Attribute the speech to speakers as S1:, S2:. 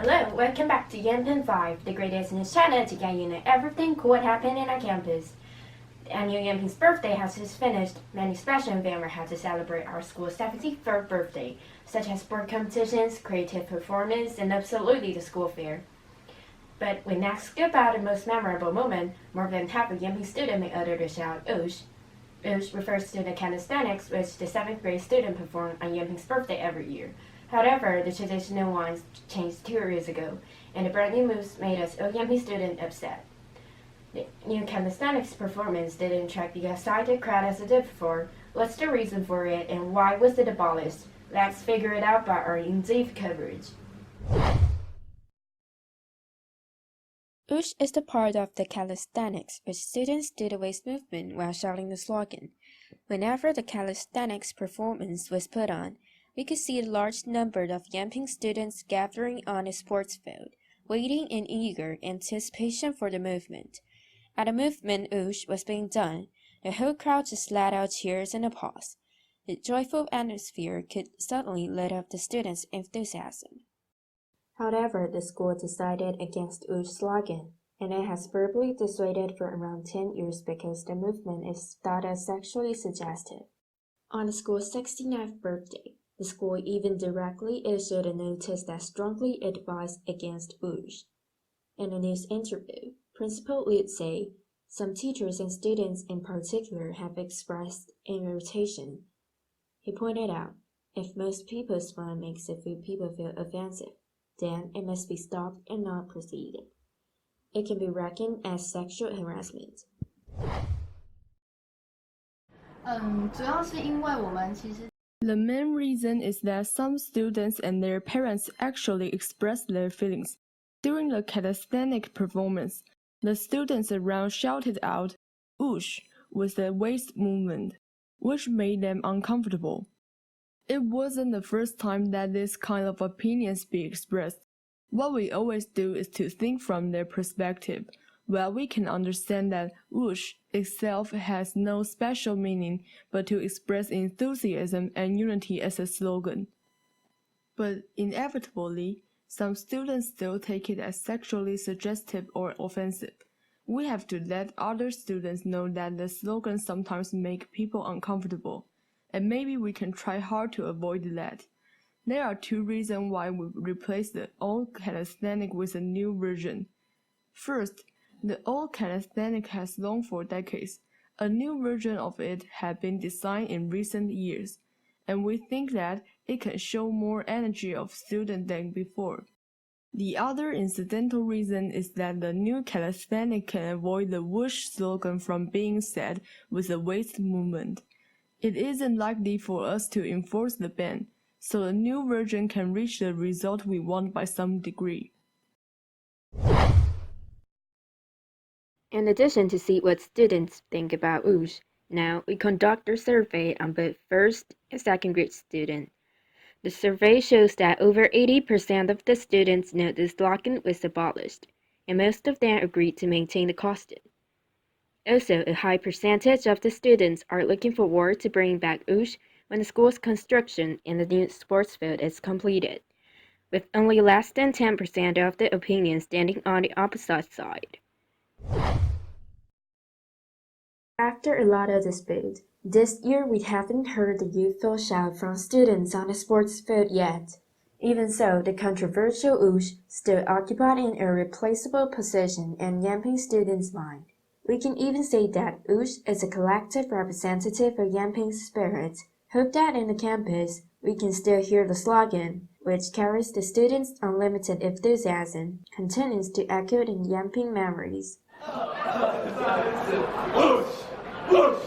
S1: Hello, welcome back to Yanping 5, the greatest news channel to get you know everything cool that happened in our campus. The annual Yanping's birthday has just finished. Many special events had to celebrate our school's 73rd birthday, such as sport competitions, creative performance, and absolutely the school fair. But when asked about the most memorable moment, more than half of Yanping students may utter the shout Woosh. Woosh refers to the calisthenics which the 7th grade student perform on Yanping's birthday every year. However, the traditional ones changed 2 years ago, and the brand new moves made us Yanping students upset. The new calisthenics performance didn't attract the excited crowd as it did before. What's the reason for it, and why was it abolished? Let's figure it out by our in-depth coverage.
S2: Woosh is the part of the calisthenics, which students do the waist movement while shouting the slogan. Whenever the calisthenics performance was put on, we could see a large number of Yanping students gathering on a sports field, waiting in eager anticipation for the movement. At the movement Woosh was being done, the whole crowd just let out cheers and applause. The joyful atmosphere could suddenly lit up the students' enthusiasm. However, the school decided against Woosh's slogan, and it has verbally dissuaded for around 10 years because the movement is thought as sexually suggestive. On the school's 69th birthday, the school even directly issued a notice that strongly advised against Woosh. In a news interview, Principal would say, "Some teachers and students in particular have expressed irritation." He pointed out, if most people's fun makes a few people feel offensive, then it must be stopped and not proceeded. It can be reckoned as sexual harassment.
S3: 主要是因为我们其实
S4: The main reason is that some students and their parents actually expressed their feelings. During the calisthenic performance, the students around shouted out, "Woosh," with the waist movement, which made them uncomfortable. It wasn't the first time that this kind of opinions be expressed. What we always do is to think from their perspective. While we can understand that Woosh itself has no special meaning but to express enthusiasm and unity as a slogan. But inevitably, some students still take it as sexually suggestive or offensive. We have to let other students know that the slogan sometimes make people uncomfortable, and maybe we can try hard to avoid that. There are 2 reasons why we replaced the old calisthenic with a new version. First, the old calisthenic has long for decades. A new version of it had been designed in recent years, and we think that it can show more energy of students than before. The other incidental reason is that the new calisthenic can avoid the Woosh slogan from being said with the waist movement. It isn't likely for us to enforce the ban, so a new version can reach the result we want by some degree.
S2: In addition to see what students think about Woosh, now we conduct a survey on both 1st and 2nd grade students. The survey shows that over 80% of the students know the slogan was abolished, and most of them agreed to maintain the costume. Also, a high percentage of the students are looking forward to bringing back Woosh when the school's construction in the new sports field is completed, with only less than 10% of the opinion standing on the opposite side. After a lot of dispute, this year we haven't heard the youthful shout from students on the sports field yet. Even so, the controversial Woosh still occupied an irreplaceable position in Yanping students' mind. We can even say that Woosh is a collective representative of Yanping's spirit. Hope that in the campus, we can still hear the slogan, which carries the students' unlimited enthusiasm, continues to echo in Yanping memories.
S5: Woosh! Woosh!